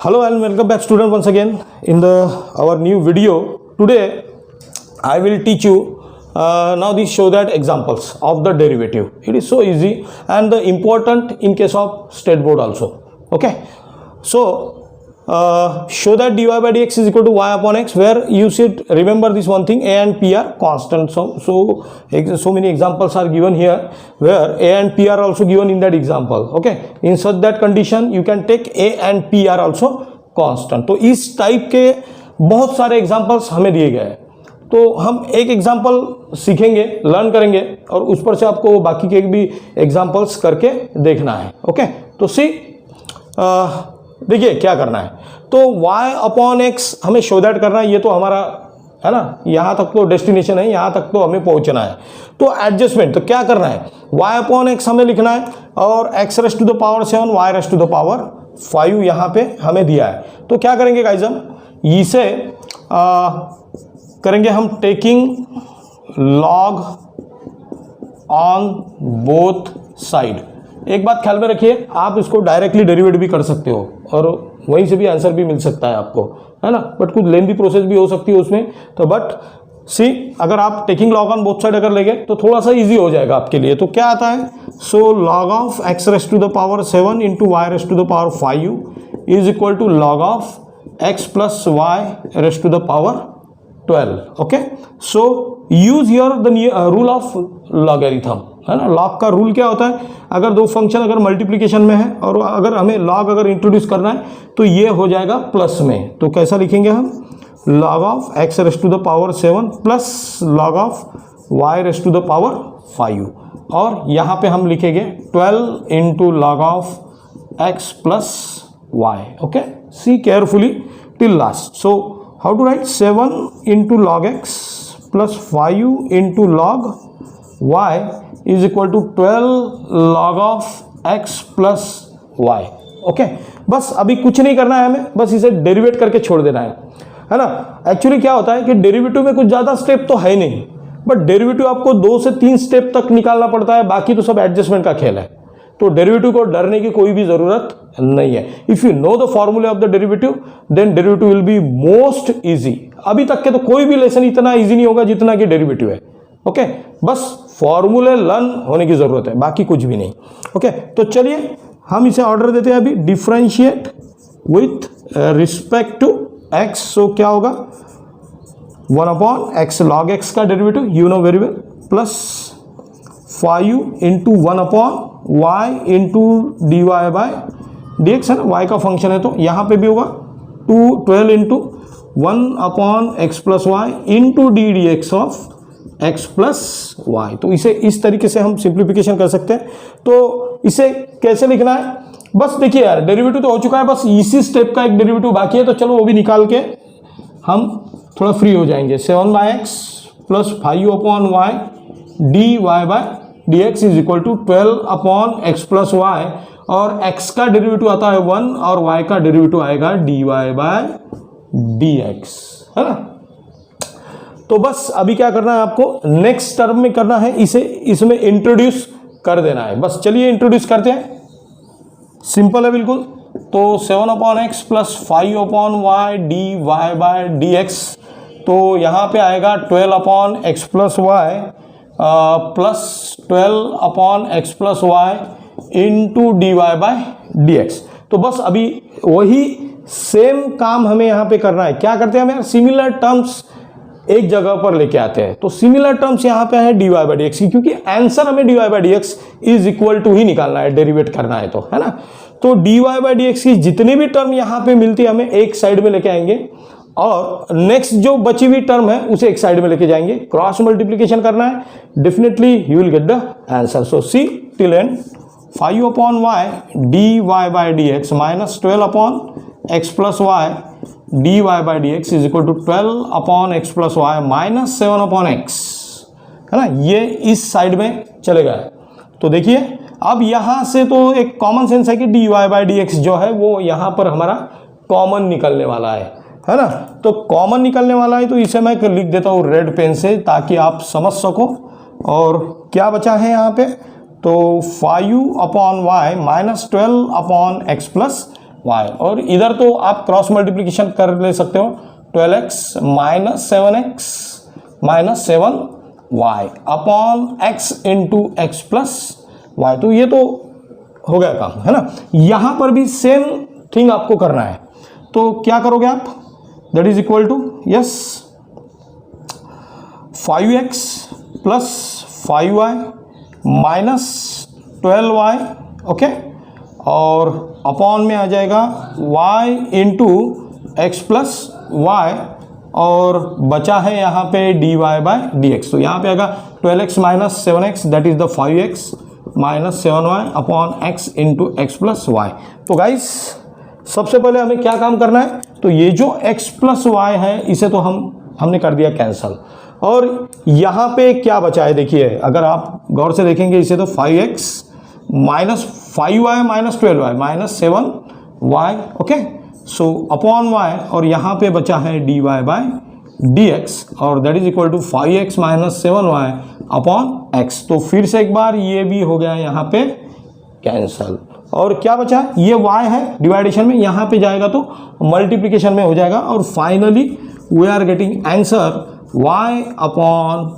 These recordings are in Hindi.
Hello and welcome back student once again in our new video. Today I will teach you now these show that examples of the derivative. It is so easy and important in case of state board also. Okay, so show that dy by dx is equal to y upon x, where you should remember this one thing: a and p are constant. So many examples are given here where a and p are also given in that example. Okay, in such that condition you can take a and p are also constant. तो इस टाइप के बहुत सारे एग्जाम्पल्स हमें दिए गए हैं, तो हम एक एग्जाम्पल सीखेंगे, लर्न करेंगे और उस पर से आपको बाकी के भी एग्जाम्पल्स करके देखना है. ओके, तो देखिए क्या करना है. तो y अपॉन एक्स हमें शो दैट करना है. ये तो हमारा है ना, यहाँ तक तो डेस्टिनेशन है, यहाँ तक तो हमें पहुँचना है. तो एडजस्टमेंट तो क्या करना है, y अपॉन एक्स हमें लिखना है और x raised to the power 7 y raised to the power 5 यहाँ पे हमें दिया है. तो क्या करेंगे गाइज, हम इसे करेंगे हम taking log on both side. एक बात ख्याल में रखिए, आप इसको डायरेक्टली डेरिवेट भी कर सकते हो और वहीं से भी आंसर भी मिल सकता है आपको, है ना, बट कुछ लेंथी प्रोसेस भी हो सकती है उसमें. तो बट सी, अगर आप taking log on both side अगर लेंगे तो थोड़ा सा इजी हो जाएगा आपके लिए. तो क्या आता है, so log of x raised to the power 7 into y raised to the power 5 is equal to log of x plus y raised to the power 12. Okay, so use your the rule of logarithm, है ना. लॉग का रूल क्या होता है, अगर दो फंक्शन अगर मल्टीप्लिकेशन में है और अगर हमें लॉग अगर इंट्रोड्यूस करना है तो ये हो जाएगा प्लस में. तो कैसा लिखेंगे हम, log of x raised to the power 7 plus log of y raised to the power 5, और यहाँ पे हम लिखेंगे 12 into log of x plus y. Okay, see carefully till last. So how to write, 7 into log x plus 5 into log y is equal to 12 log of x plus y. Okay, बस अभी कुछ नहीं करना है हमें, बस इसे डेरिवेट करके छोड़ देना है ना. एक्चुअली क्या होता है कि डेरिवेटिव में कुछ ज़्यादा स्टेप तो है नहीं, बट डेरिवेटिव आपको 2 से 3 स्टेप तक निकालना पड़ता है, बाकी तो सब एडजस्टमेंट का खेल है. तो डेरिवेटिव को डरने की कोई भी ज़रूरत नहीं है. If you know the formulae of the derivative then derivative will be most easy. अभी तक के तो कोई भी लेसन इतना ईजी नहीं होगा जितना कि डेरिवेटिव है. ओके, बस फॉर्मूले लर्न होने की जरूरत है, बाकी कुछ भी नहीं. ओके, तो चलिए हम इसे ऑर्डर देते हैं अभी, differentiate with respect to x. So क्या होगा, 1 अपॉन एक्स लॉग एक्स का derivative you know very well, plus 5 into 1 upon y into d y by d x, है ना, वाई का फंक्शन है तो यहाँ पे भी होगा 12 into 1 upon x plus y into d d x of x plus y. तो इसे इस तरीके से हम सिंप्लीफिकेशन कर सकते हैं. तो इसे कैसे लिखना है, बस देखिए यार, डेरिवेटिव तो हो चुका है, बस इसी स्टेप का एक डेरिवेटिव बाकी है, तो चलो वो भी निकाल के हम थोड़ा फ्री हो जाएंगे. 7 by x plus 5 upon y d y by d x is equal to 12 upon x plus y, और x का डेरिवेटिव आता है 1 और y का डेरिवेटिव आएगा d y by d x, है ना. तो बस अभी क्या करना है आपको, नेक्स्ट टर्म में करना है, इसे इसमें इंट्रोड्यूस कर देना है. बस चलिए इंट्रोड्यूस करते हैं, सिंपल है बिल्कुल. तो 7 upon x plus 5 upon y d y by d x, तो यहाँ पे आएगा 12 upon x plus y plus 12 upon x plus y into d y by d x. तो बस अभी वही सेम काम हमें यहाँ पे करना है. क्या करते हैं हम, सिमिलर टर्म्स एक जगह पर लेके आते हैं. तो सिमिलर टर्म्स यहाँ पे है d y by d x की, क्योंकि आंसर हमें d y by d x is equal to ही निकालना है, डेरिवेट करना है तो, है ना. तो d y by d x की जितनी भी टर्म यहाँ पे मिलती है हमें एक साइड में लेके आएंगे, और नेक्स्ट जो बची हुई टर्म है उसे एक साइड में लेके जाएंगे. क्रॉस मल्टीप्लीकेशन करना है, definitely you will get the answer. So see till end, 5 upon y d y by d x minus 12 upon x plus y d y by d x is equal to 12 upon x plus y minus 7 upon x, है ना. ये इस साइड में चलेगा. तो देखिए अब यहाँ से तो एक कॉमन सेंस है कि d y by d x जो है वो यहाँ पर हमारा कॉमन निकलने वाला है ना. तो कॉमन निकलने वाला है, तो इसे मैं लिख देता हूँ रेड पेन से ताकि आप समझ सको. और क्या बचा है यहाँ पे, तो 5 upon y minus 12 upon x plus y, और इधर तो आप क्रॉस मल्टीप्लीकेशन कर ले सकते हो, 12x minus 7x minus 7y upon x into x plus y. तो ये तो हो गया काम, है ना। यहां पर भी सेम थिंग आपको करना है, तो क्या करोगे आप, that is equal to yes 5x plus 5y minus 12y, okay, और अपॉन में आ जाएगा y into x plus y, और बचा है यहाँ पे dy बाय dx। तो यहाँ पे आएगा 12x minus 7x that is the 5x minus 7y upon x into x plus y. तो गाइस सबसे पहले हमें क्या काम करना है, तो ये जो x प्लस वाई है इसे तो हमने कर दिया कैंसल, और यहाँ पे क्या बचा है देखिए, अगर आप गौर से देखेंगे इसे, तो 5x minus 5y minus 12y minus 7y, okay, so upon y, और यहाँ पे बचा है dy बाय dx, और that is equal to 5x minus 7y upon x। तो फिर से एक बार ये भी हो गया यहाँ पे कैंसल, और क्या बचा, ये y है डिवाइडेशन में, यहाँ पे जाएगा तो मल्टीप्लिकेशन में हो जाएगा, और finally we are getting answer y upon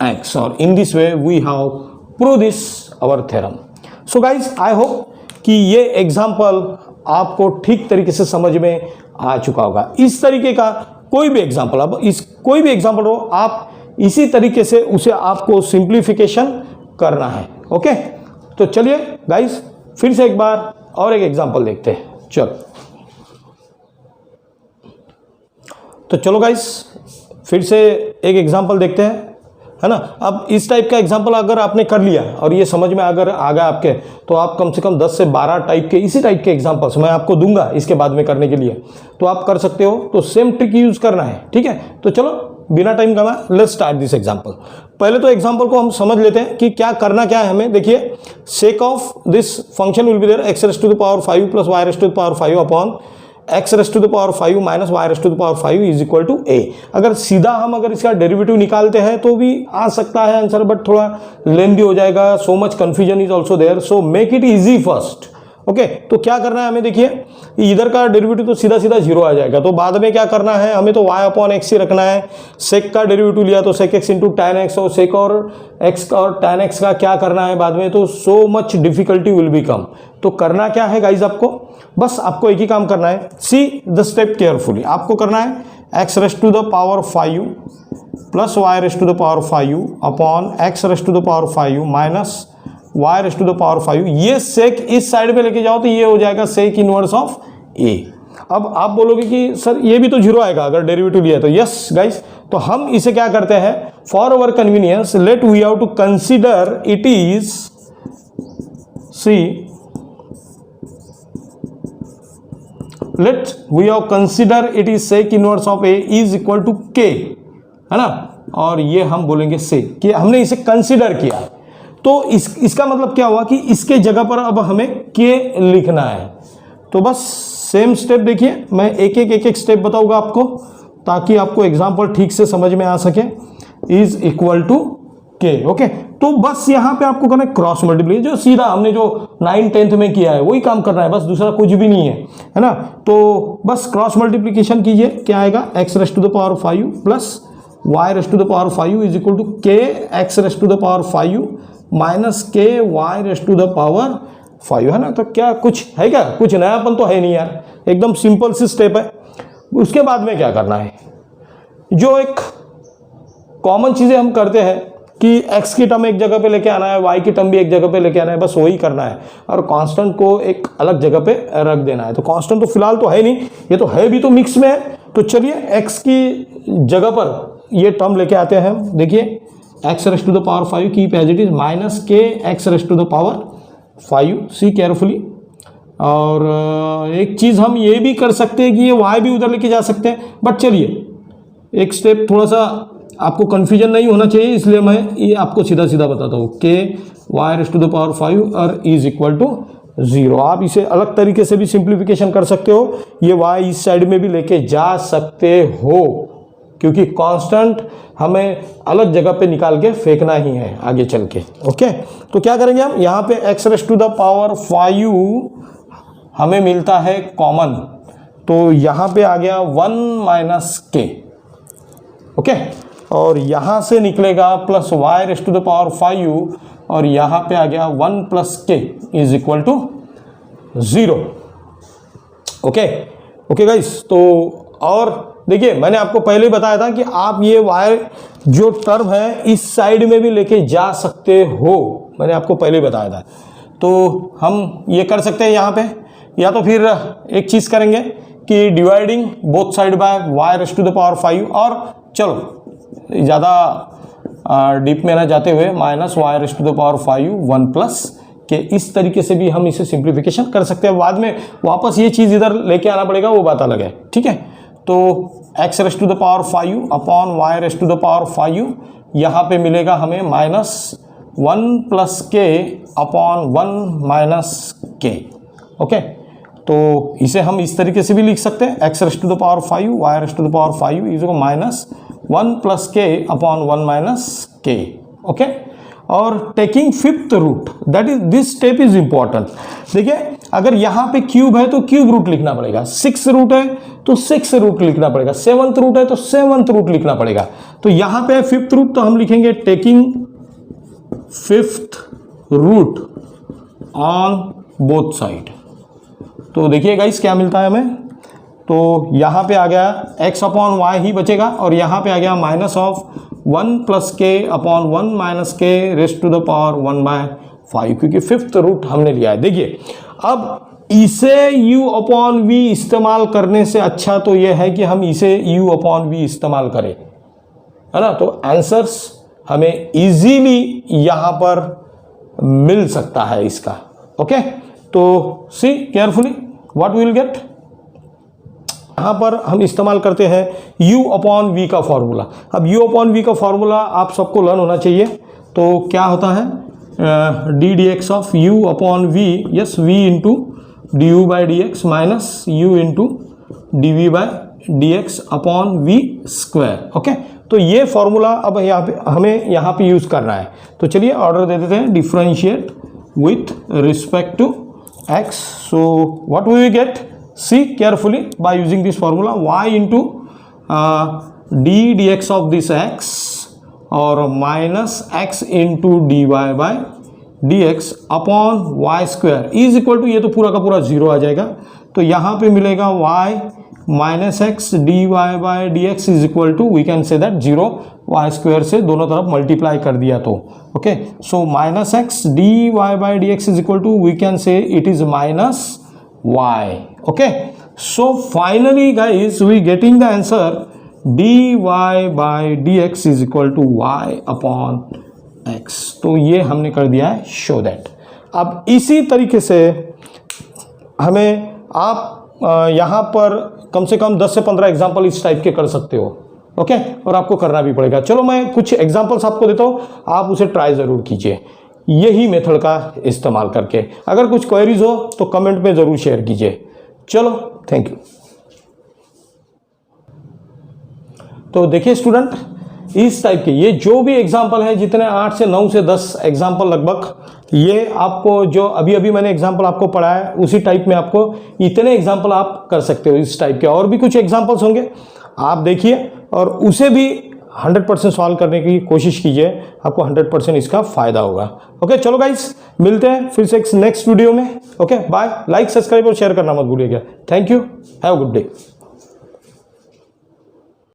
x, और in this way we have prove this our theorem. So guys I hope कि ये एग्जाम्पल आपको ठीक तरीके से समझ में आ चुका होगा। इस तरीके का कोई भी एग्जाम्पल, अब इस कोई भी एग्जाम्पल हो, आप इसी तरीके से उसे आपको सिंप्लीफिकेशन करना है, ओके। तो चलिए गाइज फिर से एक बार और एक एग्जाम्पल देखते हैं, चलो गाइज फिर से एक एग्जाम्पल देखते हैं, है ना। अब इस टाइप का एग्जाम्पल अगर आपने कर लिया और ये समझ में अगर आ गया आपके, तो आप कम से कम 10 से 12 टाइप के इसी टाइप के एग्जाम्पल्स मैं आपको दूंगा इसके बाद में करने के लिए, तो आप कर सकते हो। तो सेम ट्रिक यूज करना है, ठीक है। तो चलो बिना टाइम गवाए लेट्स स्टार्ट दिस एग्जाम्पल। पहले तो एग्जाम्पल को हम समझ लेते हैं कि क्या करना क्या है हमें। देखिए, sec of this function will be there x raised to the power 5 plus y raised to the power 5 upon x raised to the power 5 minus y raised to the power 5 is equal to a। अगर सीधा हम अगर इसका डेरिवेटिव निकालते हैं तो भी आ सकता है आंसर, बट थोड़ा लेंथी हो जाएगा, so much confusion is also there, so make it easy first, okay. तो क्या करना है हमें, देखिए इधर का डेरिवेटिव तो सीधा सीधा 0 आ जाएगा, तो बाद में क्या करना है हमें, तो y अपॉन एक्स ही रखना है। सेक का डेरिवेटिव लिया तो sec x into tan x, और सेक और एक्स और टैन एक्स का क्या करना है बाद में, तो so much difficulty will be कम। तो करना क्या है गाइज, आपको बस आपको एक ही काम करना है, सी द स्टेप केयरफुली। आपको करना है x raised to the power 5 plus y raised to the power 5 upon x raised to the power 5 minus y raised to the power 5। ये सेक इस साइड पे लेके जाओ तो ये हो जाएगा सेक इनवर्स ऑफ a। अब आप बोलोगे कि सर ये भी तो 0 आएगा अगर डेरिवेटिव लिया तो, यस गाइस। तो हम इसे क्या करते हैं, for our convenience let we have to consider it is, see let we have consider it is sec inverse of a is equal to k, है ना। और ये हम बोलेंगे से कि हमने इसे कंसीडर किया, तो इसका मतलब क्या हुआ कि इसके जगह पर अब हमें k लिखना है। तो बस सेम स्टेप देखिए, मैं एक एक स्टेप बताऊंगा आपको ताकि आपको एग्जांपल ठीक से समझ में आ सके। Is equal to k, okay. तो बस यहाँ पे आपको करना है क्रॉस मल्टीप्लाई, जो सीधा हमने जो 9th 10th में किया है वही काम करना है, बस दूसरा कुछ भी नहीं है ना। तो बस क्रॉस मल्टीप्लिकेशन कीजिए, क्या आएगा, x raised to the power 5 plus y raised to the power 5 is equal to k x raised to the power 5 minus k y raised to the power 5, है ना। तो क्या कुछ है, क्या कुछ नयापन तो है नहीं यार, एकदम सिंपल सी स्टेप है। उसके बाद में क्या करना है, जो एक कॉमन चीज़ें हम करते हैं कि x की टर्म एक जगह पे लेके आना है, y की टर्म भी एक जगह पे लेके आना है, बस वही करना है, और कांस्टेंट को एक अलग जगह पे रख देना है। तो कांस्टेंट तो फिलहाल तो है नहीं, ये तो है भी तो मिक्स में है। तो चलिए x की जगह पर ये टर्म लेके आते हैं। देखिए x raised to the power 5 keep as it is minus k x raised to the power 5, see carefully. और एक चीज़ हम ये भी कर सकते हैं कि ये y भी उधर लेके जा सकते हैं, बट चलिए एक स्टेप थोड़ा सा आपको कन्फ्यूजन नहीं होना चाहिए, इसलिए मैं ये आपको सीधा सीधा बताता हूँ, k y raised to the power 5 और इज इक्वल टू 0। आप इसे अलग तरीके से भी सिंप्लीफिकेशन कर सकते हो, ये y इस साइड में भी लेके जा सकते हो, क्योंकि कांस्टेंट हमें अलग जगह पे निकाल के फेंकना ही है आगे चल के, ओके। तो क्या करेंगे हम, यहाँ पे x raised to the power 5 हमें मिलता है कॉमन, तो यहाँ पे आ गया 1 माइनस के, ओके, और यहाँ से निकलेगा plus y raised to the power 5 और यहाँ पे आ गया 1 plus k is equal to 0। Okay okay guys, तो और देखिए मैंने आपको पहले बताया था कि आप ये वाई जो टर्म है इस साइड में भी लेके जा सकते हो, मैंने आपको पहले बताया था। तो हम ये कर सकते हैं यहाँ पे, या तो फिर एक चीज़ करेंगे कि dividing both side by y raised to the power 5, और चलो ज़्यादा डीप में ना जाते हुए minus y raised to the power 5 1 plus k, इस तरीके से भी हम इसे सिंप्लीफिकेशन कर सकते हैं। बाद में वापस ये चीज़ इधर लेके आना पड़ेगा, वो बात अलग है, ठीक है। तो x raised to the power 5 upon y raised to the power 5, यहाँ पे मिलेगा हमें minus 1 plus k upon 1 minus k, okay. तो इसे हम इस तरीके से भी लिख सकते हैं, x raised to the power 5 y raised to the power 5 is minus 1 plus k upon 1 minus k, okay. और taking fifth root, that is this step is important. देखिए अगर यहाँ पे क्यूब है तो क्यूब रूट लिखना पड़ेगा, 6 रूट है तो 6 रूट लिखना पड़ेगा, 7th रूट है तो 7th रूट लिखना पड़ेगा। तो यहाँ पे फिफ्थ रूट, तो हम लिखेंगे taking fifth root on both side. तो देखिए गाइस क्या मिलता है हमें, तो यहाँ पे आ गया x अपॉन वाई ही बचेगा, और यहाँ पे आ गया minus of 1 plus k upon 1 minus k raised to the power 1 by 5, क्योंकि फिफ्थ रूट हमने लिया है। देखिए अब इसे u अपॉन v इस्तेमाल करने से अच्छा तो यह है कि हम इसे u अपॉन v इस्तेमाल करें, है ना। तो आंसर्स हमें इजीली यहाँ पर मिल सकता है इसका, ओके। तो see carefully what we will get, यहाँ पर हम इस्तेमाल करते हैं u अपॉन v का फॉर्मूला। अब u अपॉन v का फॉर्मूला आप सबको लर्न होना चाहिए। तो क्या होता है, d d x of u upon v, yes, v into d u by d x minus u into d v by d x upon v square, okay. तो ये फॉर्मूला अब यहाँ पे हमें यहाँ पे यूज़ करना है। तो चलिए ऑर्डर दे देते हैं, differentiate with respect to x। So what we will get, see carefully by using this formula, y into d dx of this x और minus x into dy by dx upon y square is equal to, ये तो पूरा का पूरा 0 आ जाएगा। तो यहाँ पे मिलेगा y minus x dy by dx is equal to, we can say that 0, y square से दोनों तरफ मल्टीप्लाई कर दिया तो, okay. So minus x dy by dx is equal to, we can say it is minus y, okay. So finally guys we getting the answer dy by dx is equal to y upon x। तो ये हमने कर दिया है show that। अब इसी तरीके से हमें आप यहाँ पर कम से कम 10 से 15 एग्जाम्पल इस टाइप के कर सकते हो, ओके। और आपको करना भी पड़ेगा। चलो मैं कुछ एग्जाम्पल्स आपको देता हूँ, आप उसे ट्राई ज़रूर कीजिए यही मेथड का इस्तेमाल करके। अगर कुछ क्वेरीज हो तो कमेंट में ज़रूर शेयर कीजिए। चलो थैंक यू। तो देखिए स्टूडेंट, इस टाइप के ये जो भी एग्जाम्पल है, जितने 8 से 9 से 10 एग्जाम्पल लगभग, ये आपको जो अभी अभी मैंने एग्जाम्पल आपको पढ़ाया उसी टाइप में आपको इतने एग्जाम्पल आप कर सकते हो इस टाइप के। और भी कुछ एग्जाम्पल्स होंगे, आप देखिए और उसे भी 100% सॉल्व करने की कोशिश कीजिए, आपको 100% इसका फायदा होगा। ओके चलो गाइस, मिलते हैं फिर से नेक्स्ट वीडियो में। Okay bye. लाइक, सब्सक्राइब और शेयर करना मत भूलिएगा। Thank you, have a good day.